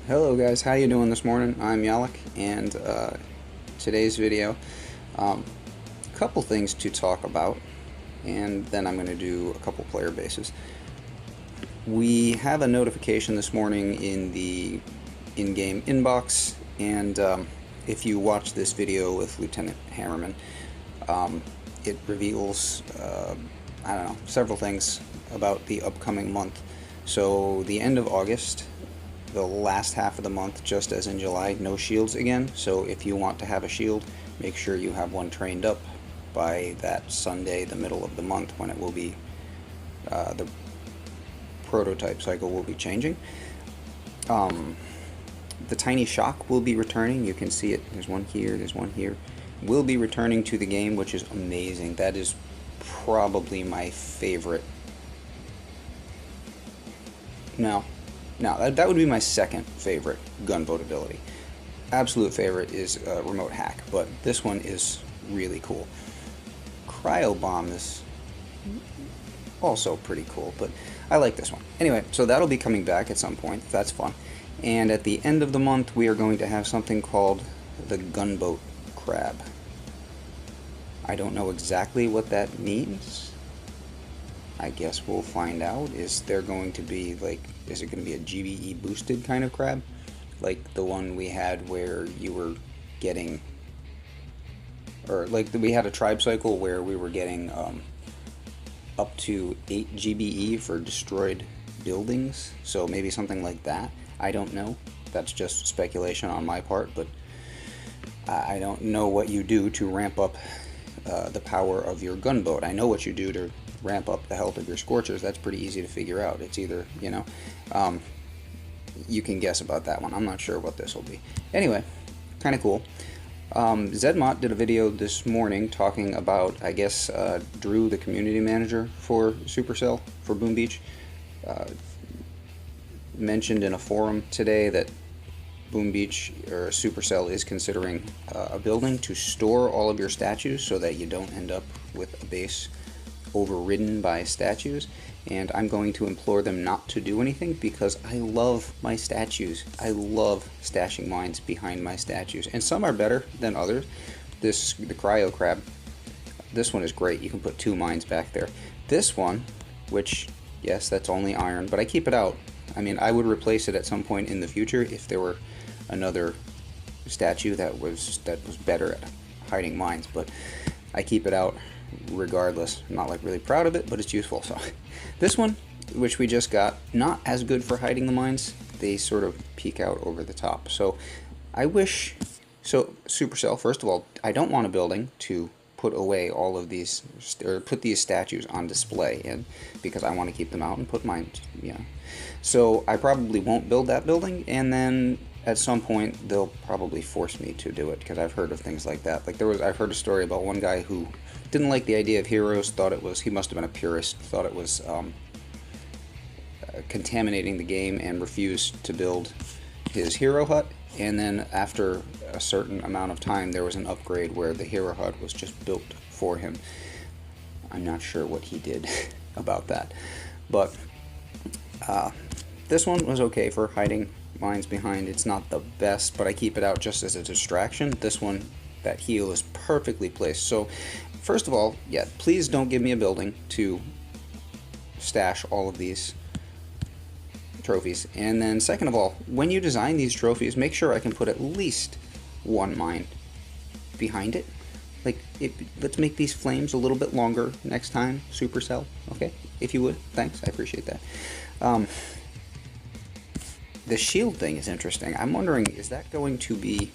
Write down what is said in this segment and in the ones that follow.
Hello guys, how you doing this morning? I'm Yalek, and today's video, a couple things to talk about, and then I'm going to do a couple player bases. We have a notification this morning in the in-game inbox, and if you watch this video with Lieutenant Hammerman, it reveals, I don't know, several things about the upcoming month. So the end of August, the last half of the month, just as in July, no shields again. So if you want to have a shield, make sure you have one trained up by that Sunday, the middle of the month, when it will be, the prototype cycle will be changing. The tiny shock will be returning. You can see it. There's one here, there's one here. Will be returning to the game, which is amazing. That is probably my favorite. No, that would be my second favorite gunboat ability. Absolute favorite is remote hack, but this one is really cool. Cryo bomb is also pretty cool, but I like this one. Anyway, so that'll be coming back at some point. That's fun. And at the end of the month, we are going to have something called the gunboat crab. I don't know exactly what that means. I guess we'll find out. Is there going to be, like, is it going to be a GBE boosted kind of crab? Like the one we had where you were getting, or like we had a tribe cycle where we were getting up to 8 GBE for destroyed buildings. So maybe something like that. I don't know. That's just speculation on my part, but I don't know what you do to ramp up the power of your gunboat. I know what you do to ramp up the health of your scorchers. That's pretty easy to figure out. It's either, you know, you can guess about that one. I'm not sure what this will be. Anyway, kind of cool. Zedmont did a video this morning talking about, I guess, Drew, the community manager for Supercell, for Boom Beach, mentioned in a forum today that Boom Beach, or Supercell, is considering a building to store all of your statues so that you don't end up with a base overridden by statues, and I'm going to implore them not to do anything because I love my statues. I love stashing mines behind my statues, and some are better than others. The cryo crab, this one is great. You can put 2 mines back there. This one, which, yes, that's only iron, but I keep it out. I mean, I would replace it at some point in the future if there were another statue that was better at hiding mines, but I keep it out regardless. I'm not like really proud of it, but it's useful. So this one, which we just got, not as good for hiding the mines. They sort of peek out over the top. So I wish, so Supercell, first of all, I don't want a building to put away all of these, or put these statues on display in, because I want to keep them out and put mine, you know. So I probably won't build that building, and then at some point they'll probably force me to do it, because I've heard of things like that. Like I've heard a story about one guy who didn't like the idea of heroes, thought it was, he must have been a purist, thought it was contaminating the game, and refused to build his hero hut. And then after a certain amount of time, there was an upgrade where the hero hut was just built for him. I'm not sure what he did about that, but this one was okay for hiding mines behind. It's not the best, but I keep it out just as a distraction. This one, that heal is perfectly placed. So first of all, yeah, please don't give me a building to stash all of these trophies. And then second of all, when you design these trophies, make sure I can put at least 1 mine behind it. Like, let's make these flames a little bit longer next time, Supercell, okay? If you would, thanks, I appreciate that. The shield thing is interesting. I'm wondering, is that going to be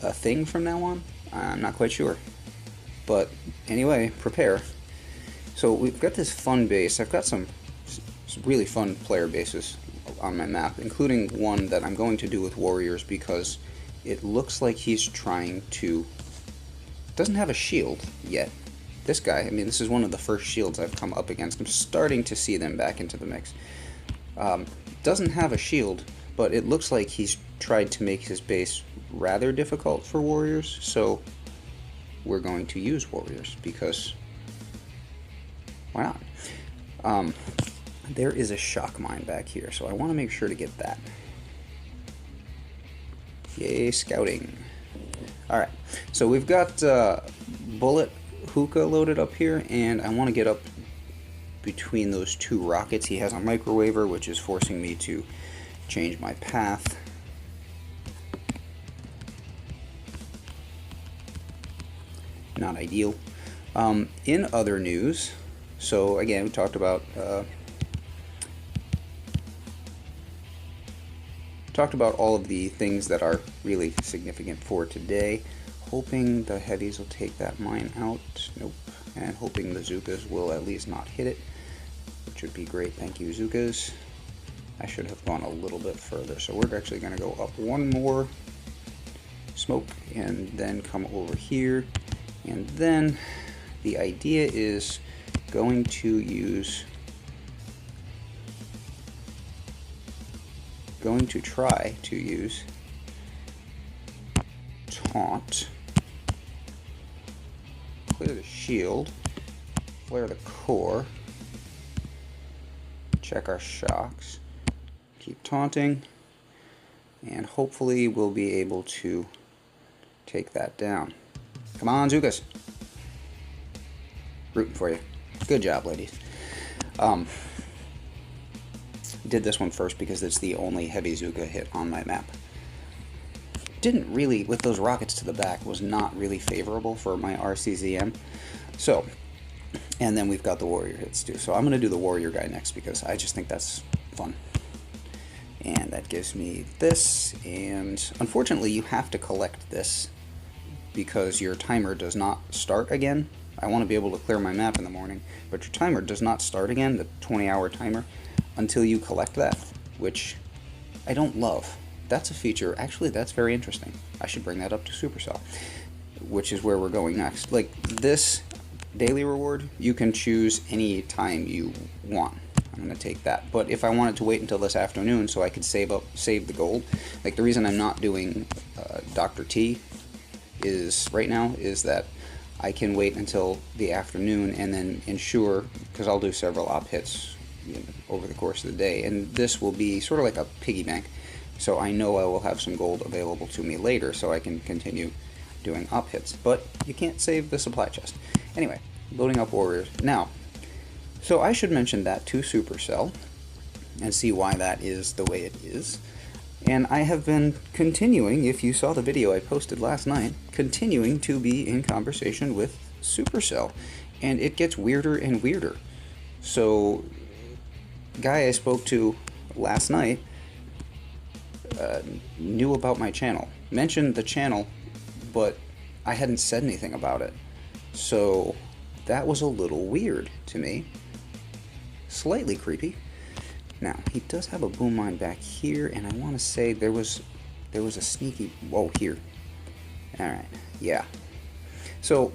a thing from now on? I'm not quite sure. But anyway, prepare. So we've got this fun base. I've got some really fun player bases on my map, including one that I'm going to do with warriors because it looks like he's trying to... doesn't have a shield yet. This guy, I mean, this is one of the first shields I've come up against. I'm starting to see them back into the mix. Doesn't have a shield, but it looks like he's tried to make his base rather difficult for warriors, so we're going to use warriors because why not? There is a shock mine back here, so I want to make sure to get that. Yay, scouting. Alright, so we've got bullet hookah loaded up here, and I want to get up between those two rockets. He has a microwaver, which is forcing me to change my path. Not ideal. In other news, so again, we talked about all of the things that are really significant for today. Hoping the heavies will take that mine out. Nope. And hoping the Zookas will at least not hit it, which would be great. Thank you, Zookas. I should have gone a little bit further. So we're actually going to go up one more smoke and then come over here. And then the idea is going to try to use taunt, clear the shield, flare the core, check our shocks, keep taunting, and hopefully we'll be able to take that down. Come on, Zookas. Rooting for you. Good job, ladies. Did this one first because it's the only heavy Zooka hit on my map. Didn't really, with those rockets to the back, was not really favorable for my RCZM. So, and then we've got the warrior hits too. So I'm going to do the warrior guy next because I just think that's fun. And that gives me this, and unfortunately you have to collect this because your timer does not start again. I want to be able to clear my map in the morning, but your timer does not start again, the 20-hour timer, until you collect that, which I don't love. That's a feature, actually that's very interesting. I should bring that up to Supercell, which is where we're going next. Like this daily reward, you can choose any time you want. I'm going to take that. But if I wanted to wait until this afternoon so I could save the gold, like the reason I'm not doing Dr. T is right now is that I can wait until the afternoon and then ensure, because I'll do several op hits over the course of the day, and this will be sort of like a piggy bank, so I know I will have some gold available to me later so I can continue doing op hits. But you can't save the supply chest. Anyway, loading up warriors. Now, so I should mention that to Supercell and see why that is the way it is. And I have been continuing, if you saw the video I posted last night, continuing to be in conversation with Supercell. And it gets weirder and weirder. So, guy I spoke to last night knew about my channel. Mentioned the channel, but I hadn't said anything about it. So, that was a little weird to me. Slightly creepy. Now, he does have a boom mine back here, and I want to say there was a sneaky... Whoa, here. Alright, yeah. So,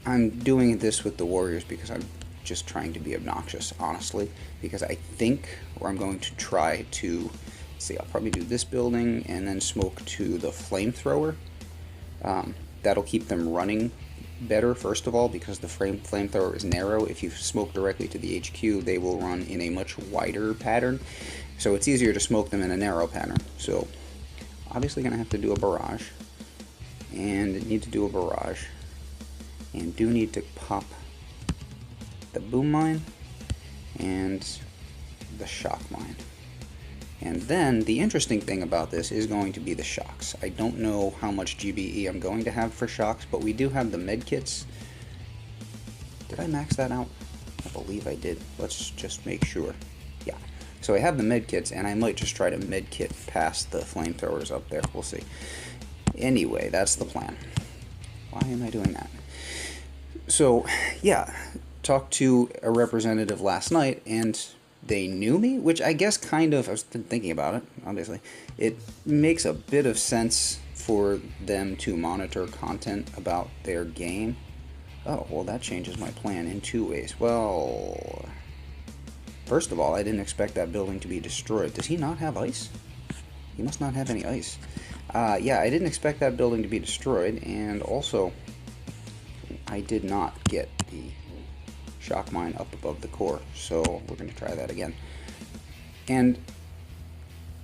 I'm doing this with the warriors because I'm just trying to be obnoxious, honestly. Because I think, or I'm going to try to... See, I'll probably do this building, and then smoke to the flamethrower. That'll keep them running better, first of all, because the flamethrower is narrow. If you smoke directly to the HQ, they will run in a much wider pattern, so it's easier to smoke them in a narrow pattern. So obviously gonna have to do a barrage, and need to do a barrage, and do need to pop the boom mine and the shock mine. And then the interesting thing about this is going to be the shocks. I don't know how much GBE I'm going to have for shocks, but we do have the med kits. Did I max that out? I believe I did. Let's just make sure. Yeah. So I have the med kits, and I might just try to med kit past the flamethrowers up there. We'll see. Anyway, that's the plan. Why am I doing that? So, yeah. Talked to a representative last night, and they knew me, which I guess kind of, I was thinking about it, obviously, it makes a bit of sense for them to monitor content about their game. Oh, well that changes my plan in two ways. Well, first of all, I didn't expect that building to be destroyed. Does he not have ice? He must not have any ice. Yeah, I didn't expect that building to be destroyed, and also, I did not get the shock mine up above the core, so we're going to try that again. And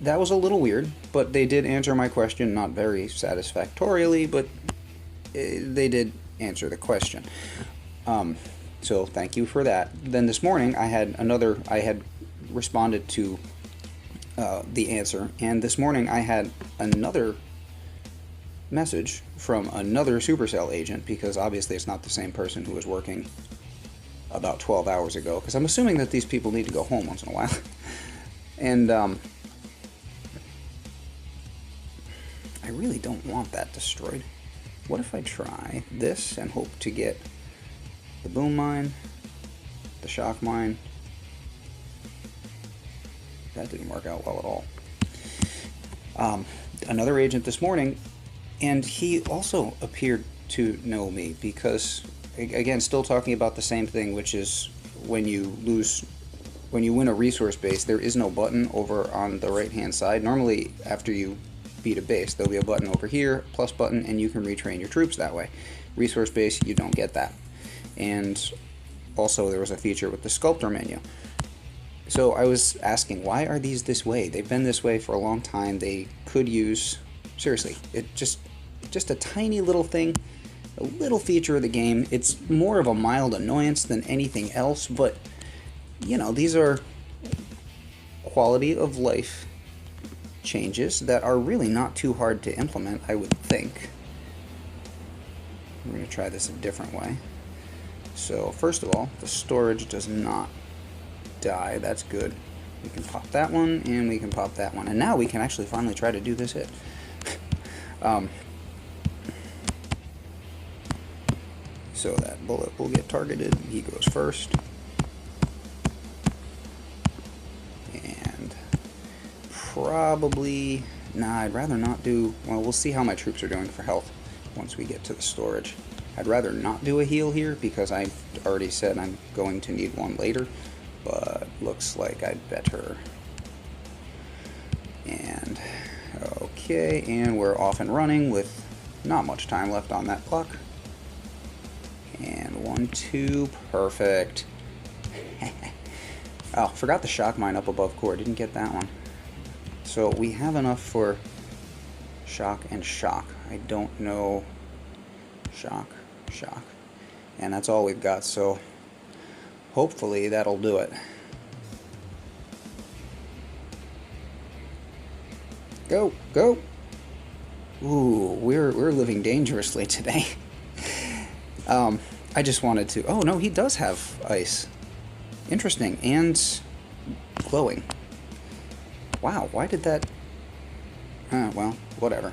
that was a little weird, but they did answer my question, not very satisfactorily, but they did answer the question. So thank you for that. Then this morning I had responded to the answer, and this morning I had another message from another Supercell agent, because obviously it's not the same person who was working about 12 hours ago, because I'm assuming that these people need to go home once in a while. And I really don't want that destroyed. What if I try this and hope to get the boom mine, the shock mine? That didn't work out well at all. Another agent this morning, and he also appeared to know me, because, again, still talking about the same thing, which is when you win a resource base, there is no button over on the right hand side. Normally after you beat a base, there'll be a button over here, plus button, and you can retrain your troops that way. Resource base, you don't get that. And also there was a feature with the sculptor menu. So I was asking, why are these this way? They've been this way for a long time. They could use, seriously, it just a tiny little thing, a little feature of the game. It's more of a mild annoyance than anything else, but you know, these are quality of life changes that are really not too hard to implement, I would think. We're going to try this a different way. So first of all, the storage does not die. That's good. We can pop that one, and we can pop that one. And now we can actually finally try to do this hit. So that bullet will get targeted. He goes first. And probably... Nah, I'd rather not do... Well, we'll see how my troops are doing for health once we get to the storage. I'd rather not do a heal here, because I've already said I'm going to need one later. But looks like I'd better. And... okay, and we're off and running with not much time left on that clock. And 1, 2, perfect. Oh, forgot the shock mine up above core, didn't get that one. So we have enough for shock and shock. I don't know, shock, shock. And that's all we've got, so hopefully that'll do it. Go, go. Ooh, we're living dangerously today. I just wanted to... Oh, no, he does have ice. Interesting. And glowing. Wow, why did that... well, whatever.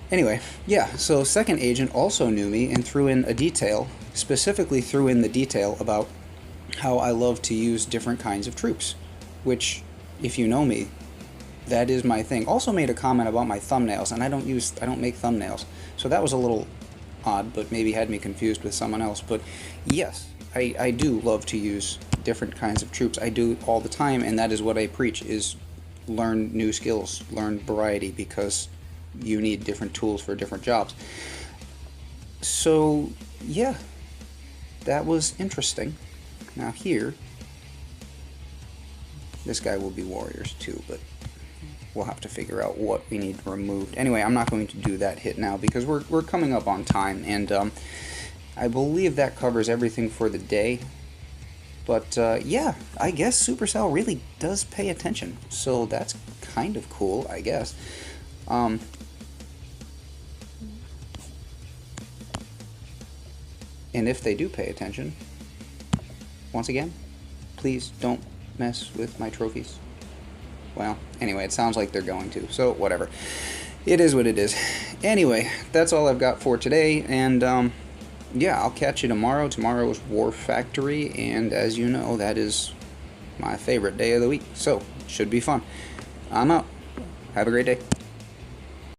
Anyway, yeah, so second agent also knew me and threw in a detail, specifically threw in the detail about how I love to use different kinds of troops, which, if you know me, that is my thing. Also made a comment about my thumbnails, and I don't make thumbnails, so that was a little odd, but maybe had me confused with someone else. But yes, I do love to use different kinds of troops. I do all the time, and that is what I preach, is learn new skills, learn variety, because you need different tools for different jobs. So yeah, that was interesting. Now here, this guy will be warriors too, but we'll have to figure out what we need removed. Anyway, I'm not going to do that hit now, because we're coming up on time, and I believe that covers everything for the day. But yeah, I guess Supercell really does pay attention, so that's kind of cool, I guess. And if they do pay attention, once again, please don't mess with my trophies. Well, anyway, it sounds like they're going to, so whatever. It is what it is. Anyway, that's all I've got for today, and yeah, I'll catch you tomorrow. Tomorrow is War Factory, and as you know, that is my favorite day of the week, so it should be fun. I'm out. Have a great day.